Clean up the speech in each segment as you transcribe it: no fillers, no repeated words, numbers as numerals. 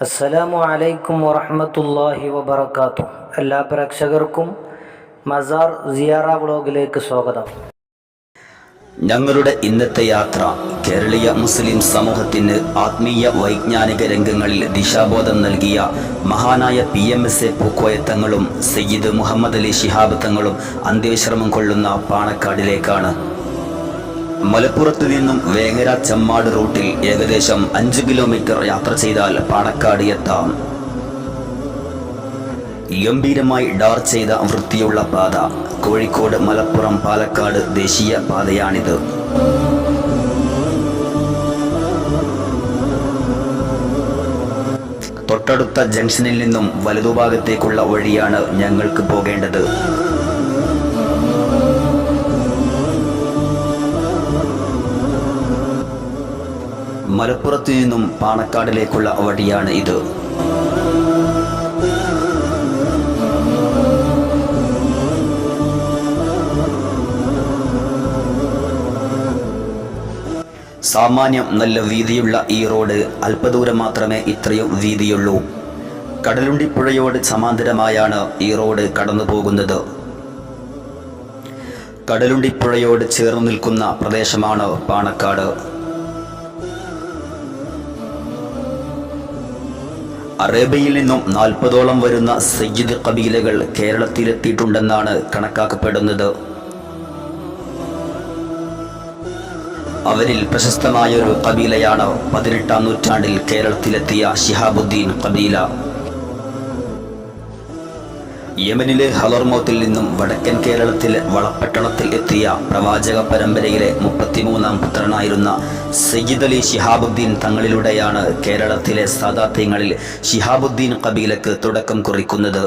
അസ്സലാമു അലൈക്കും വറഹ്മത്തുള്ളാഹി വബറകാതുഹു. എല്ലാ പ്രേക്ഷകർക്കും മസാർ സിയാറ വ്ളോഗിലേക്ക് സ്വാഗതം. ഞങ്ങളുടെ ഇന്നത്തെ യാത്ര കേരളീയ മുസ്ലിം സമൂഹത്തിന് ആത്മീയ വൈജ്ഞാനിക രംഗങ്ങളിൽ ദിശാബോധം നൽകിയ മഹാനായ PMSA പൂക്കോയ തങ്ങളും സയ്യിദ് മുഹമ്മദ് അലി ശിഹാബ് തങ്ങളും അന്ത്യവിശ്രമം കൊള്ളുന്ന പാണക്കാടിലേക്കാണ്. മലപ്പുറത്ത് നിന്നും വേങ്ങര ചമ്മാട് റൂട്ടിൽ ഏകദേശം 5 കിലോമീറ്റർ യാത്ര ചെയ്താൽ പാണക്കാട് എത്താം. ഗംഭീരമായി ടാർ ചെയ്ത വൃത്തിയുള്ള പാത. കോഴിക്കോട് മലപ്പുറം പാലക്കാട് ദേശീയ പാതയാണിത്. തൊട്ടടുത്ത ജംഗ്ഷനിൽ നിന്നും വലതുഭാഗത്തേക്കുള്ള വഴിയാണ് ഞങ്ങൾക്ക് പോകേണ്ടത്. മലപ്പുറത്തു നിന്നും പാണക്കാടിലേക്കുള്ള വഴിയാണ് ഇത്. സാമാന്യം നല്ല വീതിയുള്ള ഈ റോഡ് അല്പദൂരം മാത്രമേ ഇത്രയും വീതിയുള്ളൂ. കടലുണ്ടിപ്പുഴയോട് സമാന്തരമായാണ് ഈ റോഡ് കടന്നു പോകുന്നത്. കടലുണ്ടിപ്പുഴയോട് ചേർന്ന് നിൽക്കുന്ന പ്രദേശമാണ് പാണക്കാട്. അറേബ്യയിൽ നിന്നും 40ഓളം വരുന്ന സയ്യിദ് കബീലകൾ കേരളത്തിലെത്തിയിട്ടുണ്ടെന്നാണ് കണക്കാക്കപ്പെടുന്നത്. അവരിൽ പ്രശസ്തമായൊരു കബീലയാണ് 18-ാം നൂറ്റാണ്ടിൽ കേരളത്തിലെത്തിയ ശിഹാബുദ്ദീൻ കബീല. യമനിലെ ഹലർമൗത്തിൽ നിന്നും വടക്കൻ കേരളത്തിലെ വളപട്ടണത്തിൽ എത്തിയ പ്രവാചക പരമ്പരയിലെ 33-ാം പുത്രനായിരുന്ന സയ്യിദ് അലി ശിഹാബുദ്ദീൻ തങ്ങളിലൂടെയാണ് കേരളത്തിലെ സാദാത്യങ്ങളിൽ ശിഹാബുദ്ദീൻ കബീലക്ക് തുടക്കം കുറിക്കുന്നത്.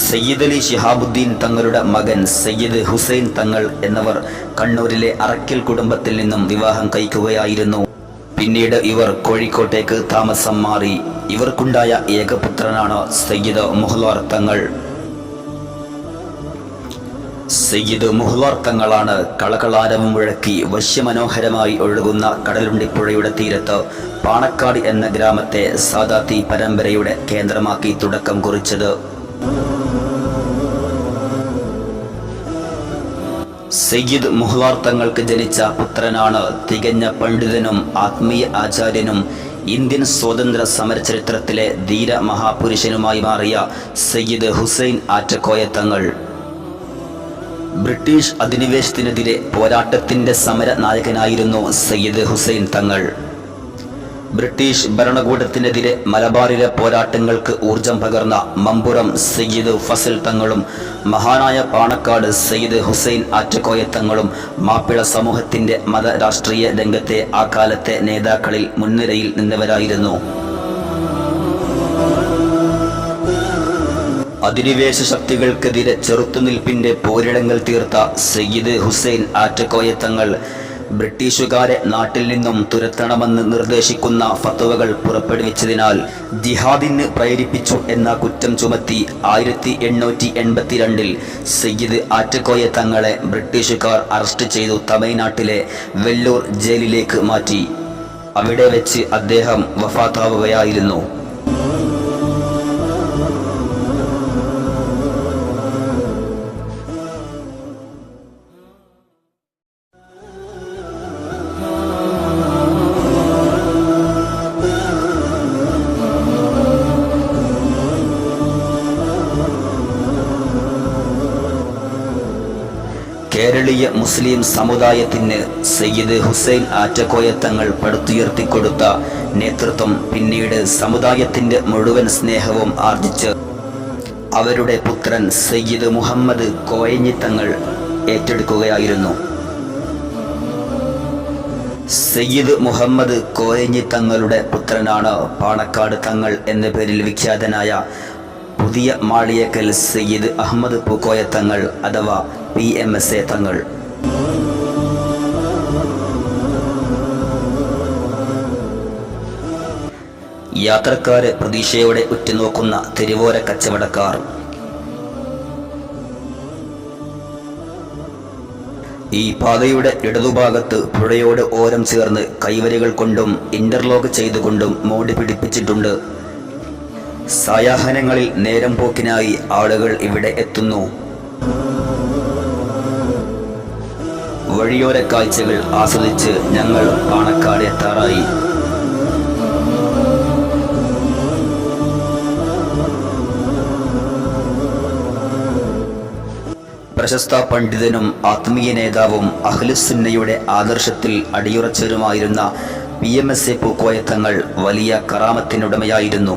സയ്യിദ് അലി ശിഹാബുദ്ദീൻ തങ്ങളുടെ മകൻ സയ്യിദ് ഹുസൈൻ തങ്ങൾ എന്നിവർ കണ്ണൂരിലെ അറക്കൽ കുടുംബത്തിൽ നിന്നും വിവാഹം കഴിക്കുകയായിരുന്നു. പിന്നീട് ഇവർ കോഴിക്കോട്ടേക്ക് താമസം മാറി. ഇവർക്കുണ്ടായ ഏകപുത്രനാണ് സയ്യിദ് മുഹ്ളാർ തങ്ങൾ. സയ്യിദ് മുഹ്ളാർ തങ്ങളാണ് കളകളാരവം മുഴക്കി വശ്യമനോഹരമായി ഒഴുകുന്ന കടലുണ്ടിപ്പുഴയുടെ തീരത്ത് പാണക്കാട് എന്ന ഗ്രാമത്തെ സാദാത്തി പരമ്പരയുടെ കേന്ദ്രമാക്കി തുടക്കം കുറിച്ചത്. സയ്യിദ് മുഹ്ളാർ തങ്ങൾക്ക് ജനിച്ച പുത്രനാണ് തികഞ്ഞ പണ്ഡിതനും ആത്മീയ ആചാര്യനും ഇന്ത്യൻ സ്വാതന്ത്ര്യ സമര ചരിത്രത്തിലെ ധീര മഹാപുരുഷനുമായി മാറിയ സയ്യിദ് ഹുസൈൻ ആറ്റക്കോയ തങ്ങൾ. ബ്രിട്ടീഷ് അധിനിവേശത്തിനെതിരെ പോരാട്ടത്തിന്റെ സമര നായകനായിരുന്നു സയ്യിദ് ഹുസൈൻ തങ്ങൾ. ബ്രിട്ടീഷ് ഭരണകൂടത്തിനെതിരെ മലബാറിലെ പോരാട്ടങ്ങൾക്ക് ഊർജം പകർന്ന മമ്പുറം സയ്യിദ് ഫസൽ തങ്ങളും മഹാനായ പാണക്കാട് സയ്യിദ് ഹുസൈൻ ആറ്റക്കോയ തങ്ങളും മാപ്പിള സമൂഹത്തിന്റെ മത രാഷ്ട്രീയ രംഗത്തെ ആ കാലത്തെ നേതാക്കളിൽ മുൻനിരയിൽ നിന്നവരായിരുന്നു. അധിനിവേശ ശക്തികൾക്കെതിരെ ചെറുത്തുനിൽപ്പിന്റെ പോരിടങ്ങൾ തീർത്ത സയ്യിദ് ഹുസൈൻ ആറ്റക്കോയ തങ്ങൾ ബ്രിട്ടീഷുകാരെ നാട്ടിൽ നിന്നും തുരത്തണമെന്ന് നിർദ്ദേശിക്കുന്ന ഫത്വകൾ പുറപ്പെടുവിച്ചതിനാൽ ജിഹാദിന് പ്രേരിപ്പിച്ചു എന്ന കുറ്റം ചുമത്തി 1882 സയ്യിദ് ആറ്റക്കോയ തങ്ങളെ ബ്രിട്ടീഷുകാർ അറസ്റ്റ് ചെയ്തു തമിഴ്നാട്ടിലെ വെല്ലൂർ ജയിലിലേക്ക് മാറ്റി. അവിടെ വെച്ച് അദ്ദേഹം വഫാത്താവുകയായിരുന്നു. കേരളീയ മുസ്ലിം സമുദായത്തിന് സയ്യിദ് ഹുസൈൻ ആറ്റക്കോയ തങ്ങൾ പടുത്തുയർത്തിക്കൊടുത്ത നേതൃത്വം പിന്നീട് സമുദായത്തിന്റെ മുഴുവൻ സ്നേഹവും ആർജിച്ച് അവരുടെ പുത്രൻ സയ്യിദ് മുഹമ്മദ് കോയഞ്ഞി തങ്ങൾ ഏറ്റെടുക്കുകയായിരുന്നു. സയ്യിദ് മുഹമ്മദ് കോയഞ്ഞി തങ്ങളുടെ പുത്രനാണ് പാണക്കാട് തങ്ങൾ എന്ന പേരിൽ വിഖ്യാതനായ പുതിയ മാളിയേക്കൽ സയ്യിദ് അഹമ്മദ് പൂക്കോയ തങ്ങൾ അഥവാ PMSA തങ്ങൾ. യാത്രക്കാരെ പ്രതീക്ഷയോടെ ഉറ്റുനോക്കുന്ന തെരുവോര കച്ചവടക്കാർ. ഈ പാതയുടെ ഇടതുഭാഗത്ത് പുഴയോട് ഓരം ചേർന്ന് കൈവരികൾ കൊണ്ടും ഇന്റർലോക്ക് ചെയ്തുകൊണ്ടും മോടി പിടിപ്പിച്ചിട്ടുണ്ട്. സായാഹ്നങ്ങളിൽ നേരം പോക്കിനായി ആളുകൾ ഇവിടെ എത്തുന്നു. വഴിയോര കാഴ്ചകൾ ആസ്വദിച്ച് ഞങ്ങൾ പാണക്കാട് എത്താറായി. പ്രശസ്ത പണ്ഡിതനും ആത്മീയ നേതാവും അഹ്ലുസുന്നയുടെ ആദർശത്തിൽ അടിയുറച്ചവരുമായിരുന്ന PMSA പൂക്കോയ തങ്ങൾ വലിയ കറാമത്തിനുടമയായിരുന്നു.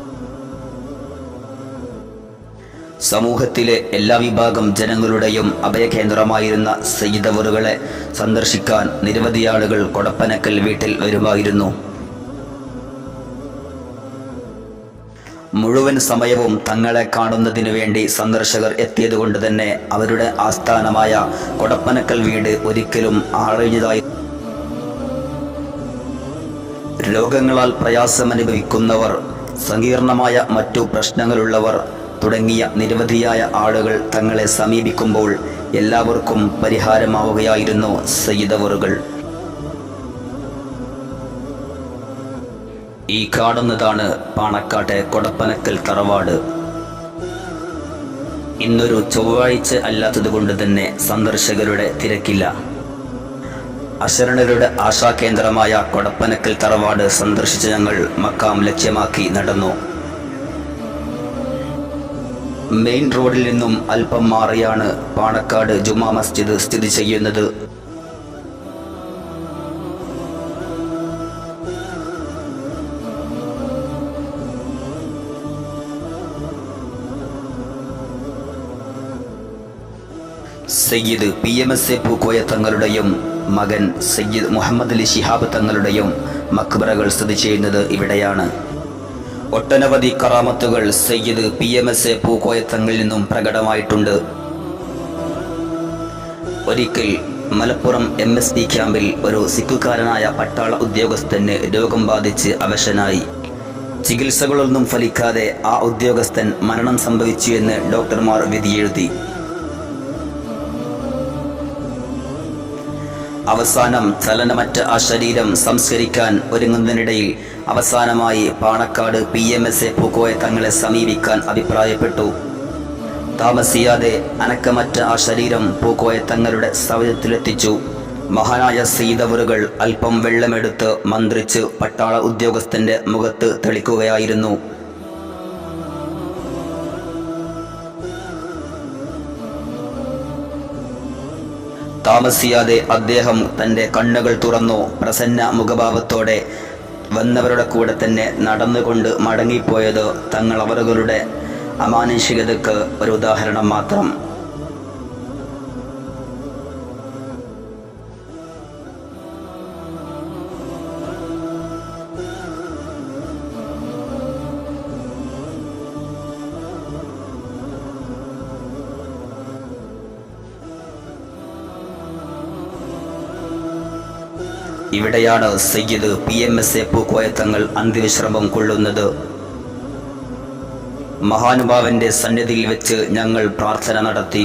സമൂഹത്തിലെ എല്ലാ വിഭാഗം ജനങ്ങളുടെയും അഭയകേന്ദ്രമായിരുന്ന സയ്യിദ് അവറുകളെ സന്ദർശിക്കാൻ നിരവധി ആളുകൾ കൊടപ്പനക്കൽ വീട്ടിൽ വരുമായിരുന്നു. മുഴുവൻ സമയവും തങ്ങളെ കാണുന്നതിനു വേണ്ടി സന്ദർശകർ എത്തിയതുകൊണ്ട് തന്നെ അവരുടെ ആസ്ഥാനമായ കൊടപ്പനക്കൽ വീട് ഒരിക്കലും ആളൊഴിഞ്ഞതായി. രോഗങ്ങളാൽ പ്രയാസമനുഭവിക്കുന്നവർ, സങ്കീർണമായ മറ്റു പ്രശ്നങ്ങളുള്ളവർ തുടങ്ങിയ നിരവധിയായ ആളുകൾ തങ്ങളെ സമീപിക്കുമ്പോൾ എല്ലാവർക്കും പരിഹാരമാവുകയായിരുന്നു സയ്യിദ് അവറുകൾ. ഈ കാണുന്നതാണ് പാണക്കാട്ടെ കൊടപ്പനക്കൽ തറവാട്. ഇന്നൊരു ചൊവ്വാഴ്ച അല്ലാത്തതുകൊണ്ട് തന്നെ സന്ദർശകരുടെ തിരക്കില്ല. അശരണരുടെ ആശാകേന്ദ്രമായ കൊടപ്പനക്കൽ തറവാട് സന്ദർശിച്ച ഞങ്ങൾ മക്കാം ലക്ഷ്യമാക്കി നടന്നു. മെയിൻ റോഡിൽ നിന്നും അല്പം മാറിയാണ് പാണക്കാട് ജുമാ മസ്ജിദ് സ്ഥിതി ചെയ്യുന്നത്. സയ്യിദ് PMSA പൂക്കോയ തങ്ങളുടെയും മകൻ സയ്യിദ് മുഹമ്മദ് അലി ശിഹാബ് തങ്ങളുടെയും മക്ബറകൾ സ്ഥിതി ചെയ്യുന്നത് ഇവിടെയാണ്. ഒട്ടനവധി കറാമത്തുകൾ സയ്യിദ് PMSA പൂക്കോയ തങ്ങളിൽ നിന്നും പ്രകടമായിട്ടുണ്ട്. ഒരിക്കൽ മലപ്പുറം MSD ക്യാമ്പിൽ ഒരു സിഖുകാരനായ പട്ടാള ഉദ്യോഗസ്ഥന് രോഗം ബാധിച്ച് അവശനായി. ചികിത്സകളൊന്നും ഫലിക്കാതെ ആ ഉദ്യോഗസ്ഥൻ മരണം സംഭവിച്ചു എന്ന് ഡോക്ടർമാർ വിധിയെഴുതി. അവസാനം ചലനമറ്റ ആ ശരീരം സംസ്കരിക്കാൻ ഒരുങ്ങുന്നതിനിടയിൽ അവസാനമായി പാണക്കാട് PMSA പൂക്കോയ തങ്ങളെ സമീപിക്കാൻ അഭിപ്രായപ്പെട്ടു. താമസിയാതെ അനക്കമറ്റ ആ ശരീരം പൂക്കോയ തങ്ങളുടെ സവിധത്തിലെത്തിച്ചു. മഹാനായ സയ്യിദ് അവറുകൾ അല്പം വെള്ളമെടുത്ത് മന്ത്രിച്ച് പട്ടാള ഉദ്യോഗസ്ഥന്റെ മുഖത്ത് തെളിക്കുകയായിരുന്നു. താമസിയാതെ അദ്ദേഹം തൻ്റെ കണ്ണുകൾ തുറന്നു. പ്രസന്ന മുഖഭാവത്തോടെ വന്നവരുടെ കൂടെ തന്നെ നടന്നുകൊണ്ട് മടങ്ങിപ്പോയത് തങ്ങൾ അവറുകളുടെ അമാനുഷികതയ്ക്ക് ഒരു ഉദാഹരണം മാത്രം. ഇവിടെയാണ് സയ്യിദ് PMSA പൂക്കോയ തങ്ങൾ അന്ത്യവിശ്രമം കൊള്ളുന്നത്. മഹാനുഭാവന്റെ സന്നിധിയിൽ വെച്ച് ഞങ്ങൾ പ്രാർത്ഥന നടത്തി.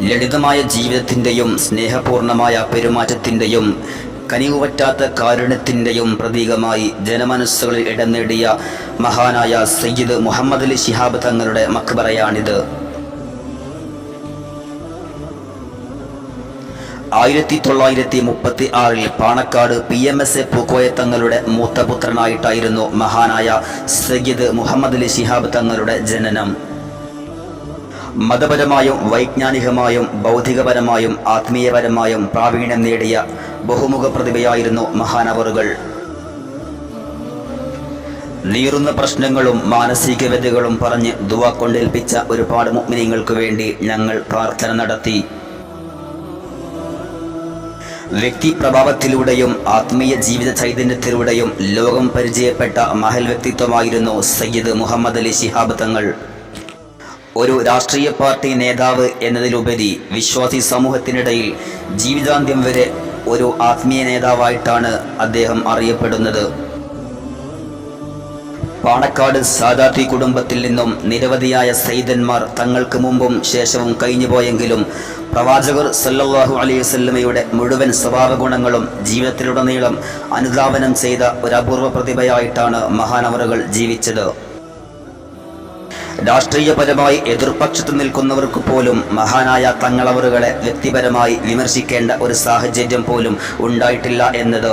ലളിതമായ ജീവിതത്തിൻ്റെയും സ്നേഹപൂർണമായ പെരുമാറ്റത്തിൻ്റെയും കനിവുപറ്റാത്ത കാരുണ്യത്തിൻ്റെയും പ്രതീകമായി ജനമനസ്സുകളിൽ ഇടം നേടിയ മഹാനായ സയ്യിദ് മുഹമ്മദ് അലി ശിഹാബ് തങ്ങളുടെ മക്ബറയാണിത്. 1936 പാണക്കാട് PMSA പൂക്കോയ തങ്ങളുടെ മൂത്ത പുത്രനായിട്ടായിരുന്നു മഹാനായ സയ്യിദ് മുഹമ്മദ് അലി ശിഹാബ് തങ്ങളുടെ ജനനം. മതപരമായും വൈജ്ഞാനികമായും ബൗദ്ധികപരമായും ആത്മീയപരമായും പ്രാവീണ്യം നേടിയ ബഹുമുഖ പ്രതിഭയായിരുന്നു മഹാനവറുകൾ. നീറുന്ന പ്രശ്നങ്ങളും മാനസിക വ്യതകളും പറഞ്ഞ് ദുആ കൊണ്ടേൽപ്പിച്ച ഒരുപാട് മുഅ്മിനീങ്ങൾക്ക് വേണ്ടി ഞങ്ങൾ പ്രാർത്ഥന നടത്തി. വ്യക്തി പ്രഭാവത്തിലൂടെയും ആത്മീയ ജീവിത ചൈതന്യത്തിലൂടെയും ലോകം പരിചയപ്പെട്ട മഹൽ വ്യക്തിത്വമായിരുന്നു സയ്യിദ് മുഹമ്മദ് അലി ശിഹാബ് തങ്ങൾ. ഒരു രാഷ്ട്രീയ പാർട്ടി നേതാവ് എന്നതിലുപരി വിശ്വാസി സമൂഹത്തിനിടയിൽ ജീവിതാന്ത്യം വരെ ഒരു ആത്മീയ നേതാവായിട്ടാണ് അദ്ദേഹം അറിയപ്പെടുന്നത്. പാണക്കാട് സാദാത്തി കുടുംബത്തിൽ നിന്നും നിരവധിയായ സയ്യിദന്മാർ തങ്ങൾക്ക് മുമ്പും ശേഷവും കഴിഞ്ഞുപോയെങ്കിലും പ്രവാചകർ സല്ലല്ലാഹു അലൈഹി വസല്ലമയുടെ മുഴുവൻ സ്വഭാവ ഗുണങ്ങളും ജീവിതത്തിലുടനീളം അനുധാവനം ചെയ്ത ഒരു അപൂർവ പ്രതിഭയായിട്ടാണ് മഹാനവറുകൾ ജീവിച്ചത്. രാഷ്ട്രീയപരമായി എതിർപക്ഷത്ത് നിൽക്കുന്നവർക്ക് പോലും മഹാനായ തങ്ങളവറുകളെ വ്യക്തിപരമായി വിമർശിക്കേണ്ട ഒരു സാഹചര്യം പോലും ഉണ്ടായിട്ടില്ല എന്നത്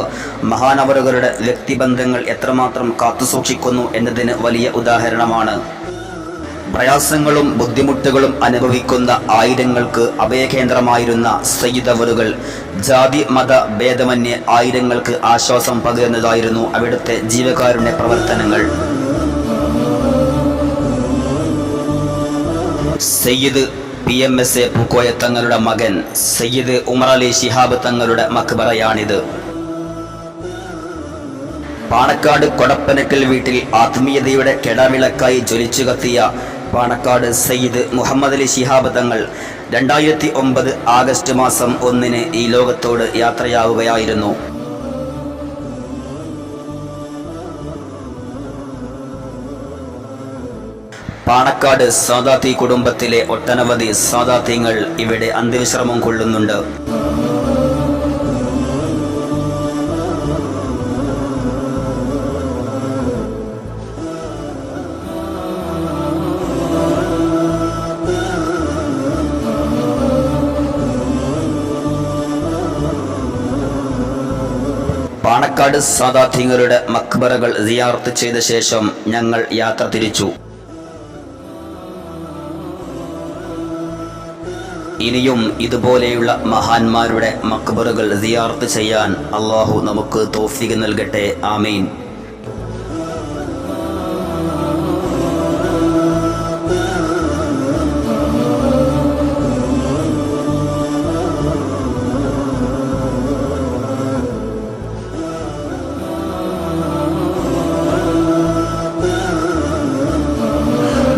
മഹാനവറുകളുടെ വ്യക്തിബന്ധങ്ങൾ എത്രമാത്രം കാത്തുസൂക്ഷിക്കുന്നു എന്നതിന് വലിയ ഉദാഹരണമാണ്. പ്രയാസങ്ങളും ബുദ്ധിമുട്ടുകളും അനുഭവിക്കുന്ന ആയിരങ്ങൾക്ക് അഭയകേന്ദ്രമായിരുന്ന സയ്യിദ് അവറുകൾ ജാതി മത ഭേദമന്യേ ആയിരങ്ങൾക്ക് ആശ്വാസം പകരുന്നതായിരുന്നു അവിടുത്തെ ജീവകാരുണ്യ പ്രവർത്തനങ്ങൾ. സയ്യിദ് PMSA പൂക്കോയ തങ്ങളുടെ മകൻ സയ്യിദ് ഉമർ അലി ശിഹാബ് തങ്ങളുടെ മക്ബറയാണിത്. പാണക്കാട് കൊടപ്പനക്കൽ വീട്ടിൽ ആത്മീയതയുടെ കെടാവിളക്കായി ജ്വലിച്ചു കത്തിയ പാണക്കാട് സയ്യിദ് മുഹമ്മദ് അലി ശിഹാബ് തങ്ങൾ 2009 ആഗസ്റ്റ് മാസം 1 ഈ ലോകത്തോട് യാത്രയാവുകയായിരുന്നു. പാണക്കാട് സാദാത്തി കുടുംബത്തിലെ ഒട്ടനവധി സാദാത്യങ്ങൾ ഇവിടെ അന്ത്യവിശ്രമം കൊള്ളുന്നുണ്ട്. പാണക്കാട് സാദാത്യങ്ങളുടെ മക്ബറകൾ സിയാറത്ത് ചെയ്ത ശേഷം ഞങ്ങൾ യാത്ര തിരിച്ചു. ഇനിയും ഇതുപോലെയുള്ള മഹാന്മാരുടെ മക്ബറുകൾ സിയാറത്ത് ചെയ്യാൻ അല്ലാഹു നമുക്ക് തൗഫീഖ് നൽകട്ടെ. ആമീൻ.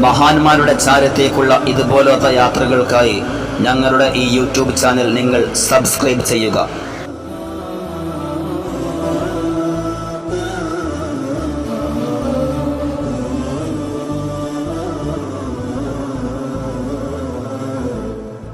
മഹാന്മാരുടെ ചാരത്തേക്കുള്ള ഇതുപോലത്തെ യാത്രകൾക്കായി ഞങ്ങളുടെ ഈ യൂട്യൂബ് ചാനൽ നിങ്ങൾ സബ്സ്ക്രൈബ് ചെയ്യുക.